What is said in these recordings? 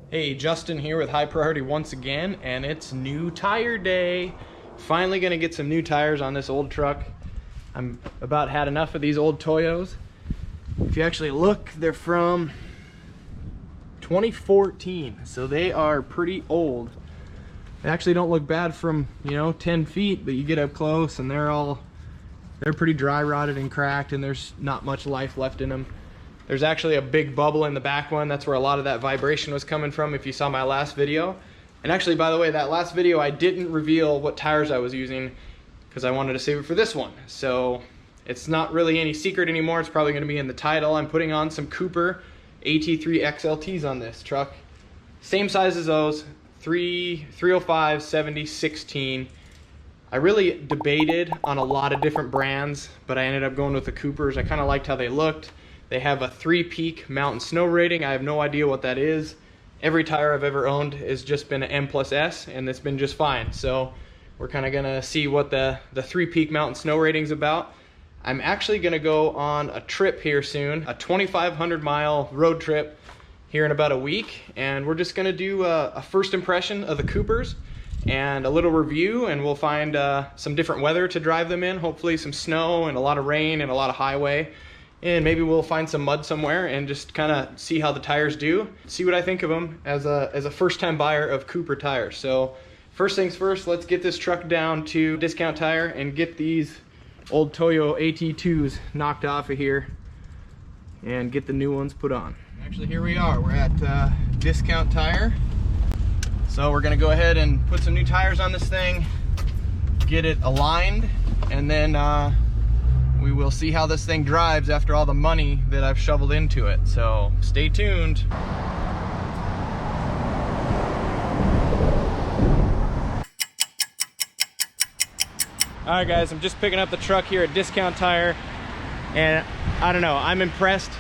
Hey, Justin here with High Priority once again, and it's new tire day. Finally gonna get some new tires on this old truck. I'm about had enough of these old Toyos. If you actually look, they're from 2014, so they are pretty old. They actually don't look bad from, 10 feet, but you get up close and they're pretty dry rotted and cracked, and there's not much life left in them. There's actually a big bubble in the back one. That's where a lot of that vibration was coming from if you saw my last video. And actually, by the way, that last video I didn't reveal what tires I was using because I wanted to save it for this one. So it's not really any secret anymore. It's probably gonna be in the title. I'm putting on some Cooper AT3 XLTs on this truck. Same size as those, 305, 70, 16. I really debated on a lot of different brands, but I ended up going with the Coopers. I kind of liked how they looked. They have a 3-peak mountain snow rating. I have no idea what that is. Every tire I've ever owned has just been an M+S, and it's been just fine. So we're kind of gonna see what the 3-peak mountain snow rating's about. I'm actually gonna go on a trip here soon, a 2,500 mile road trip here in about a week, and we're just gonna do a first impression of the Coopers and a little review, and we'll find some different weather to drive them in, hopefully some snow and a lot of rain and a lot of highway. And maybe we'll find some mud somewhere and just kind of see how the tires do, see what I think of them as a first-time buyer of Cooper tires. So first things first, let's get this truck down to Discount Tire and get these old Toyo AT2s knocked off of here and get the new ones put on. Actually, here we are. We're at Discount Tire. So we're gonna go ahead and put some new tires on this thing, get it aligned, and then we will see how this thing drives after all the money that I've shoveled into it. So stay tuned. All right guys, I'm just picking up the truck here at Discount Tire, and I don't know, I'm impressed.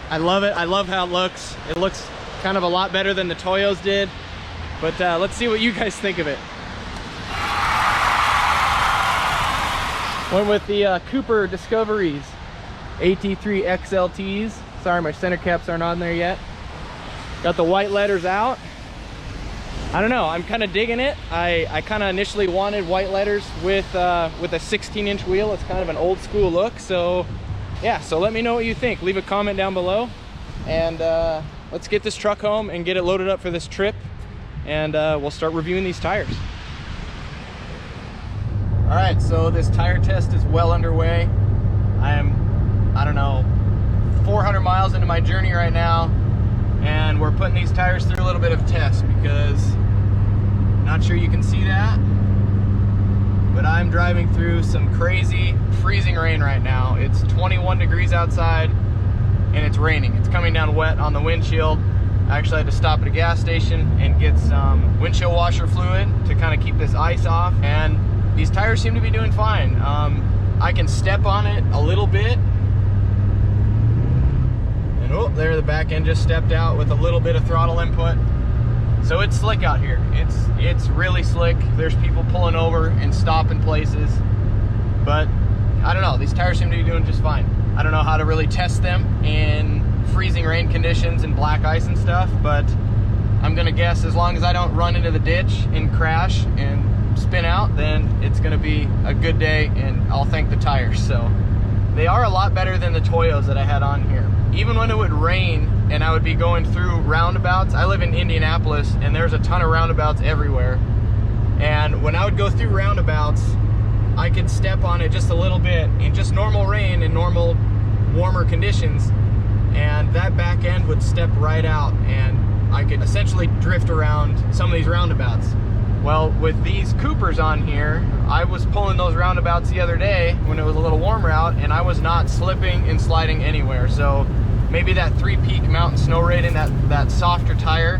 I love it. I love how it looks. It looks kind of a lot better than the Toyos did, but let's see what you guys think of it. Went with the Cooper Discoveries AT3 XLTs. Sorry, my center caps aren't on there yet. Got the white letters out. I don't know, I'm kind of digging it. I kind of initially wanted white letters with a 16-inch wheel. It's kind of an old school look. So yeah, so let me know what you think. Leave a comment down below, and let's get this truck home and get it loaded up for this trip, and we'll start reviewing these tires. All right, so this tire test is well underway. I am, I don't know, 400 miles into my journey right now, and we're putting these tires through a little bit of test because, not sure you can see that, but I'm driving through some crazy freezing rain right now. It's 21 degrees outside and it's raining. It's coming down wet on the windshield. I actually had to stop at a gas station and get some windshield washer fluid to kind of keep this ice off, and these tires seem to be doing fine. I can step on it a little bit. And oh, there the back end just stepped out with a little bit of throttle input. So it's slick out here. It's really slick. There's people pulling over and stopping places. But I don't know, these tires seem to be doing just fine. I don't know how to really test them in freezing rain conditions and black ice and stuff, but I'm gonna guess as long as I don't run into the ditch and crash and spin out, then it's gonna be a good day, and I'll thank the tires. So they are a lot better than the Toyos that I had on here. Even when it would rain and I would be going through roundabouts, I live in Indianapolis and there's a ton of roundabouts everywhere, and when I would go through roundabouts, I could step on it just a little bit in just normal rain and normal warmer conditions, and that back end would step right out and I could essentially drift around some of these roundabouts. Well, with these Coopers on here, I was pulling those roundabouts the other day when it was a little warmer out, and I was not slipping and sliding anywhere. So maybe that 3-peak mountain snow rating, that softer tire,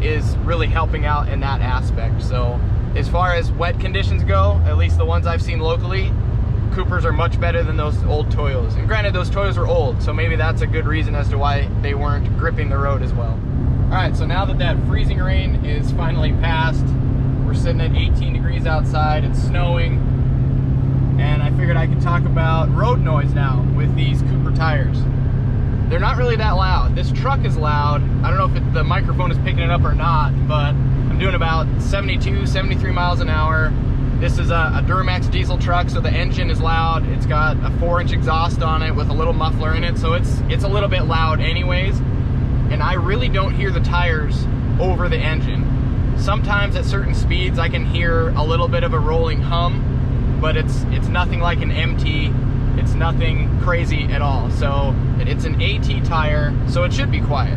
is really helping out in that aspect. So as far as wet conditions go, at least the ones I've seen locally, Coopers are much better than those old Toyos. And granted, those Toyos were old, so maybe that's a good reason as to why they weren't gripping the road as well. All right, so now that freezing rain is finally past, we're sitting at 18 degrees outside, it's snowing, and I figured I could talk about road noise now with these Cooper tires. they're not really that loud. This truck is loud. I don't know if the microphone is picking it up or not, but I'm doing about 72, 73 miles an hour. This is a Duramax diesel truck, so the engine is loud. It's got a 4-inch exhaust on it with a little muffler in it, so it's a little bit loud anyways. And I really don't hear the tires over the engine. Sometimes at certain speeds I can hear a little bit of a rolling hum, but it's nothing like an MT. It's nothing crazy at all. So it's an AT tire, so it should be quiet.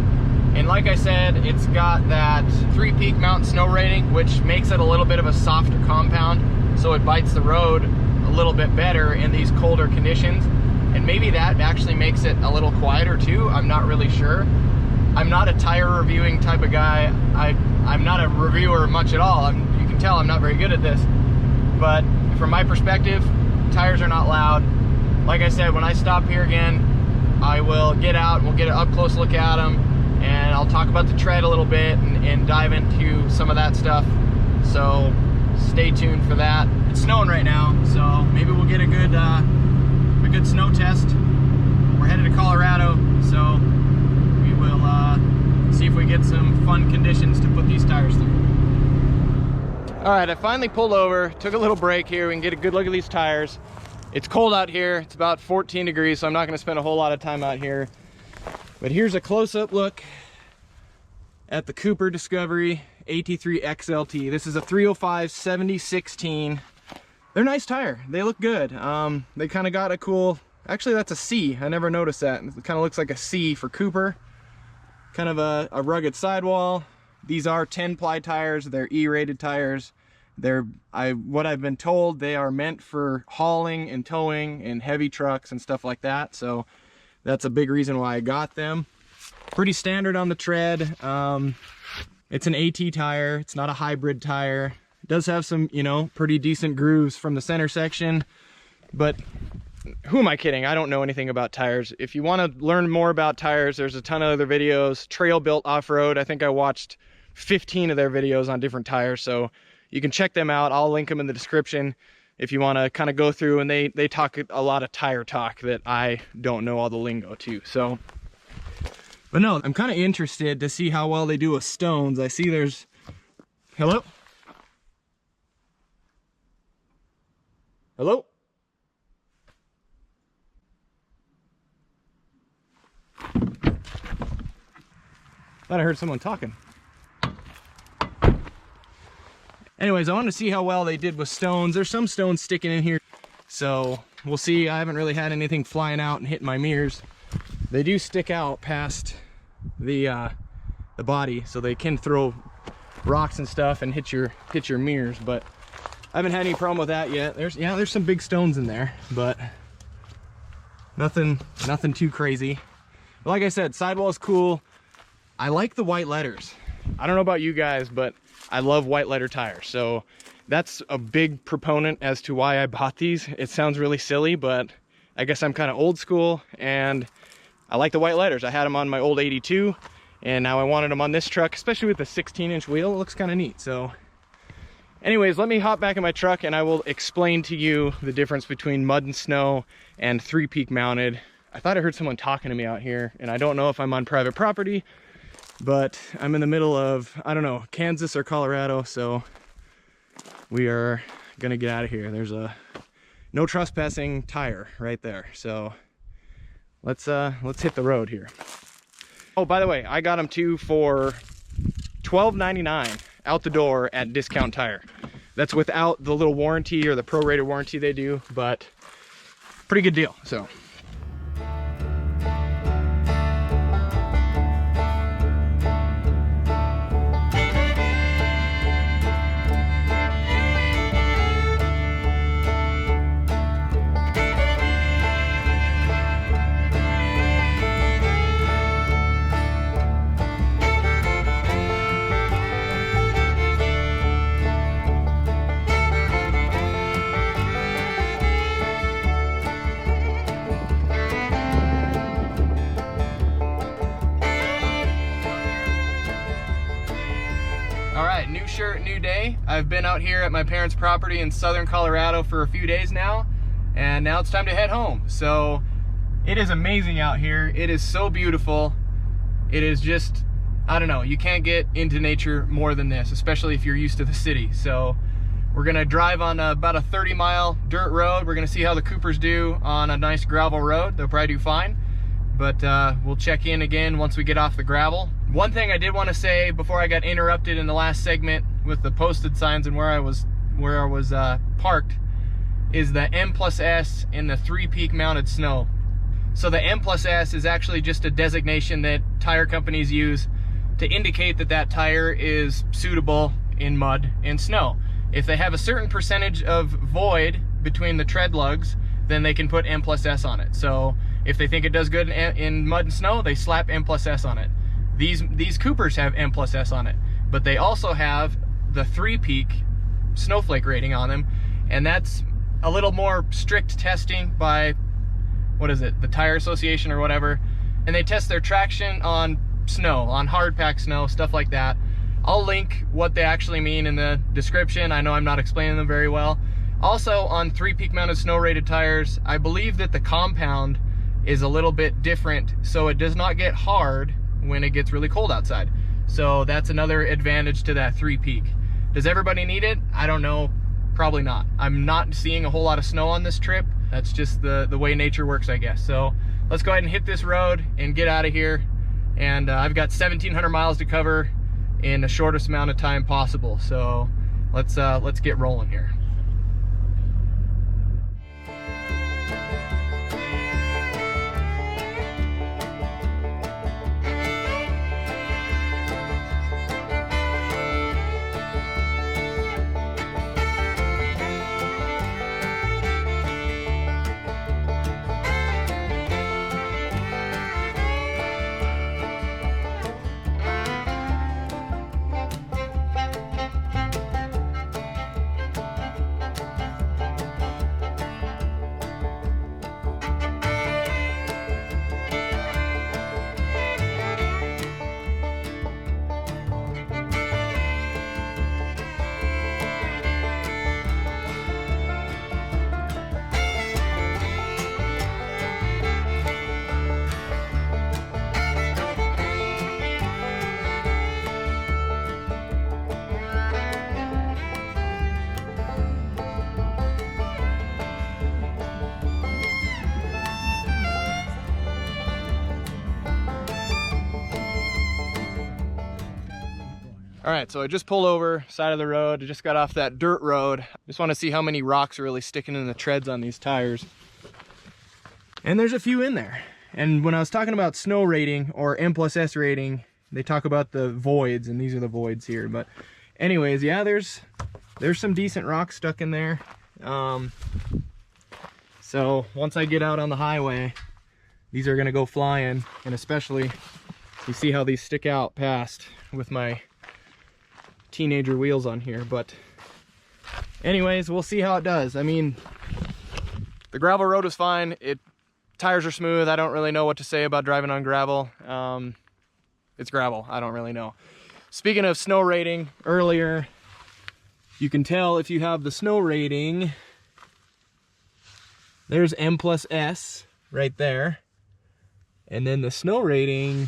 And like I said, it's got that 3-peak mountain snow rating, which makes it a little bit of a softer compound, so it bites the road a little bit better in these colder conditions. And maybe that actually makes it a little quieter too. I'm not really sure. I'm not a tire reviewing type of guy. I'm not a reviewer much at all. You can tell I'm not very good at this. But from my perspective, tires are not loud. Like I said, when I stop here again, I will get out and we'll get an up close look at them, and I'll talk about the tread a little bit and dive into some of that stuff. So stay tuned for that. It's snowing right now, so maybe we'll get a good snow test. We're headed to Colorado, so we will see if we get some fun conditions to put these tires through. All right, I finally pulled over, took a little break here. We can get a good look at these tires. It's cold out here. It's about 14 degrees, so I'm not going to spend a whole lot of time out here. But here's a close-up look at the Cooper Discovery AT3 XLT. This is a 305 70/16. They're a nice tire. They look good. They kind of got a cool, actually that's a C. I never noticed that. It kind of looks like a C for Cooper. Kind of a rugged sidewall. These are 10-ply tires. They're E-rated tires. What I've been told, they are meant for hauling and towing and heavy trucks and stuff like that. So that's a big reason why I got them. Pretty standard on the tread. It's an AT tire. It's not a hybrid tire. It does have some, pretty decent grooves from the center section, but who am I kidding? I don't know anything about tires. If you want to learn more about tires, there's a ton of other videos. Trail Built Off-Road, I think I watched 15 of their videos on different tires, so you can check them out. I'll link them in the description if you want to kind of go through, and they talk a lot of tire talk that I don't know all the lingo to. So, but no, I'm kind of interested to see how well they do with stones. I see there's, hello? Hello? Thought I heard someone talking. Anyways, I wanted to see how well they did with stones. There's some stones sticking in here, so we'll see. I haven't really had anything flying out and hitting my mirrors. They do stick out past the body, so they can throw rocks and stuff and hit your mirrors, but I haven't had any problem with that yet. There's some big stones in there, but nothing too crazy. But like I said, sidewall is cool. I like the white letters. I don't know about you guys, but I love white letter tires. So that's a big proponent as to why I bought these. It sounds really silly, but I guess I'm kind of old school and I like the white letters. I had them on my old 82 and now I wanted them on this truck, especially with the 16-inch wheel. It looks kind of neat. So anyways, let me hop back in my truck and I will explain to you the difference between mud and snow and 3-peak mounted. I thought I heard someone talking to me out here, and I don't know if I'm on private property, but I'm in the middle of, I don't know, Kansas or Colorado, so we are gonna get out of here. There's a no trespassing tire right there, so let's hit the road here. Oh, by the way, I got them too for $12.99 out the door at Discount Tire. That's without the little warranty or the prorated warranty they do, but pretty good deal. So new shirt, new day. I've been out here at my parents' property in southern Colorado for a few days now, and now it's time to head home. So It is amazing out here. It is so beautiful. It is just, I don't know, you can't get into nature more than this, especially if you're used to the city. So we're gonna drive on about a 30-mile dirt road. We're gonna see how the Coopers do on a nice gravel road. They'll probably do fine, but we'll check in again once we get off the gravel. One thing I did want to say before I got interrupted in the last segment with the posted signs and where I was parked is the M+S in the 3-peak mounted snow. So the M+S is actually just a designation that tire companies use to indicate that that tire is suitable in mud and snow. If they have a certain percentage of void between the tread lugs, then they can put M+S on it. So if they think it does good in mud and snow, they slap M+S on it. These Coopers have M+S on it, but they also have the 3-peak snowflake rating on them, and that's a little more strict testing by, what is it, the Tire Association or whatever, and they test their traction on snow, on hard pack snow, stuff like that. I'll link what they actually mean in the description. I know I'm not explaining them very well. Also, on 3-peak mounted snow rated tires, I believe that the compound is a little bit different, so it does not get hard when it gets really cold outside. So that's another advantage to that 3-peak. Does everybody need it? I don't know, probably not. I'm not seeing a whole lot of snow on this trip. That's just the way nature works, I guess. So let's go ahead and hit this road and get out of here. And I've got 1,700 miles to cover in the shortest amount of time possible. So let's get rolling here. All right, so I just pulled over, side of the road. I just got off that dirt road. Just want to see how many rocks are really sticking in the treads on these tires. And there's a few in there. And when I was talking about snow rating or M+S rating, they talk about the voids, and these are the voids here. But anyways, yeah, there's some decent rocks stuck in there. So once I get out on the highway, these are gonna go flying. And especially, you see how these stick out past with my teenager wheels on here. But anyways, we'll see how it does. I mean, the gravel road was fine. Tires are smooth. I don't really know what to say about driving on gravel. It's gravel. I don't really know. Speaking of snow rating, earlier, you can tell if you have the snow rating. There's M+S right there. And then the snow rating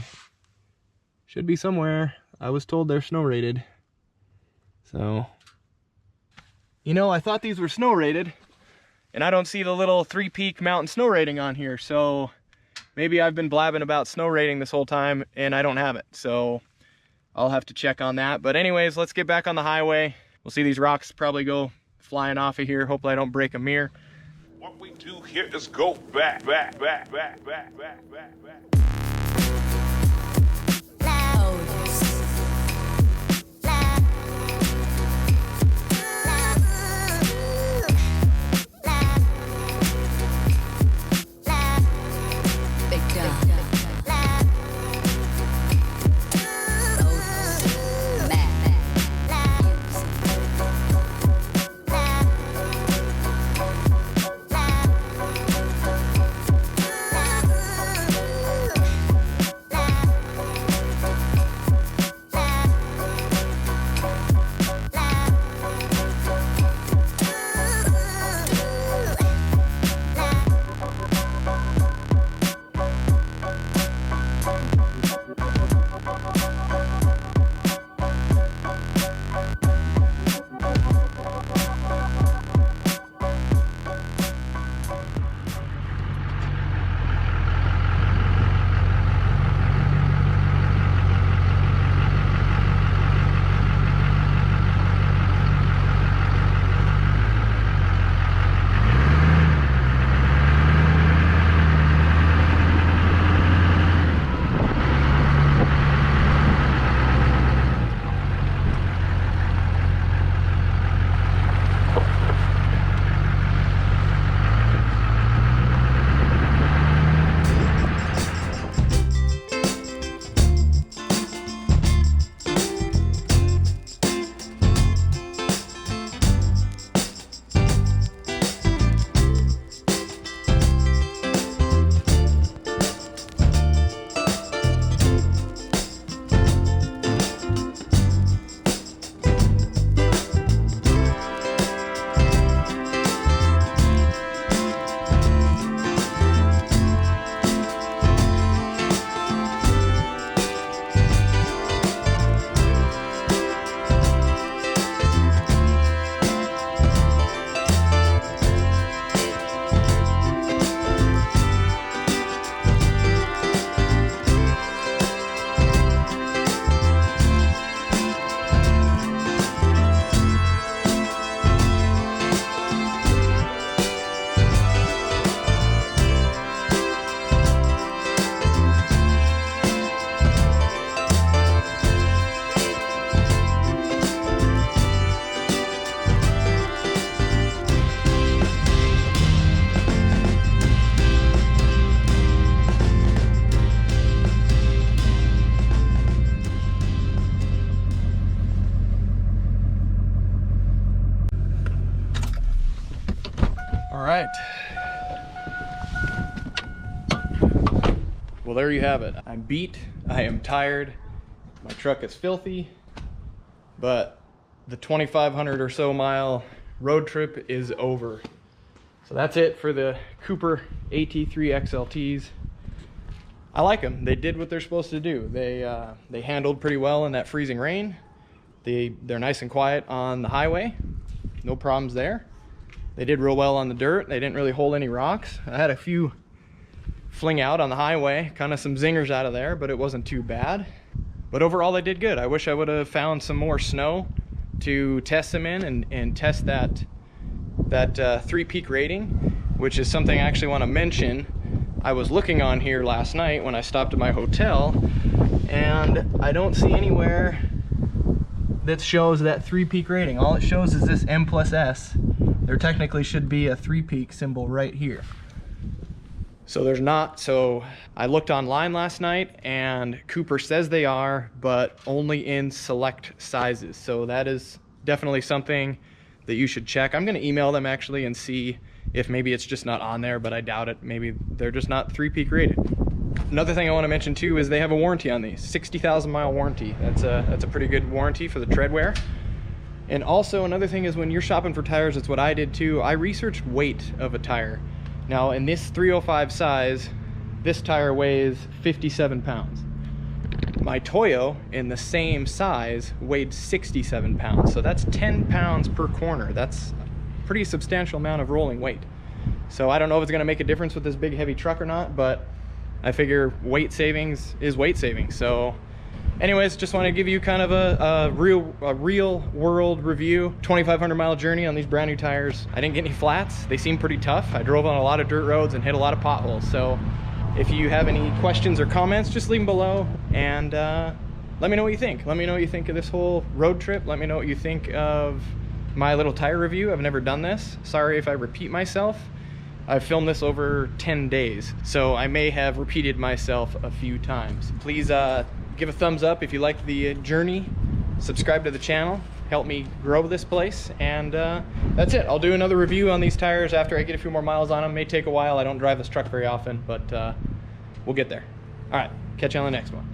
should be somewhere. I was told they're snow rated. So, you know, I thought these were snow rated, and I don't see the little 3-peak mountain snow rating on here. So maybe I've been blabbing about snow rating this whole time and I don't have it. So I'll have to check on that. But anyways, let's get back on the highway. We'll see these rocks probably go flying off of here. Hopefully I don't break a mirror. What we do here is go back. well, there you have it. I'm beat, I am tired, my truck is filthy, but the 2,500 or so mile road trip is over. So that's it for the Cooper AT3 XLTs. I like them. They did what they're supposed to do. They handled pretty well in that freezing rain. They're nice and quiet on the highway. No problems there. They did real well on the dirt. They didn't really hold any rocks. I had a few fling out on the highway, kind of some zingers out of there, but it wasn't too bad. But overall, they did good. I wish I would have found some more snow to test them in and test that 3-peak rating, which is something I actually want to mention. I was looking on here last night when I stopped at my hotel, and I don't see anywhere that shows that 3-peak rating. All it shows is this M+S. There technically should be a 3-peak symbol right here. So there's not. So I looked online last night, and Cooper says they are, but only in select sizes. So that is definitely something that you should check. I'm going to email them actually and see if maybe it's just not on there, but I doubt it. Maybe they're just not 3-peak rated. Another thing I want to mention too is they have a warranty on these, 60,000 mile warranty. That's a pretty good warranty for the tread wear. And also another thing is when you're shopping for tires, it's what I did too. I researched weight of a tire. Now in this 305 size, this tire weighs 57 pounds. My Toyo in the same size weighed 67 pounds. So that's 10 pounds per corner. That's a pretty substantial amount of rolling weight. So I don't know if it's gonna make a difference with this big heavy truck or not, but I figure weight savings is weight savings. So anyways, just want to give you kind of a real world review. 2,500 mile journey on these brand new tires. I didn't get any flats. They seem pretty tough. I drove on a lot of dirt roads and hit a lot of potholes. So if you have any questions or comments, just leave them below, and let me know what you think. Let me know what you think of this whole road trip. Let me know what you think of my little tire review. I've never done this. Sorry if I repeat myself. I've filmed this over 10 days, so I may have repeated myself a few times. Please give a thumbs up if you liked the journey. Subscribe to the channel. Help me grow this place. And that's it. I'll do another review on these tires after I get a few more miles on them. May take a while. I don't drive this truck very often, but we'll get there. All right. Catch you on the next one.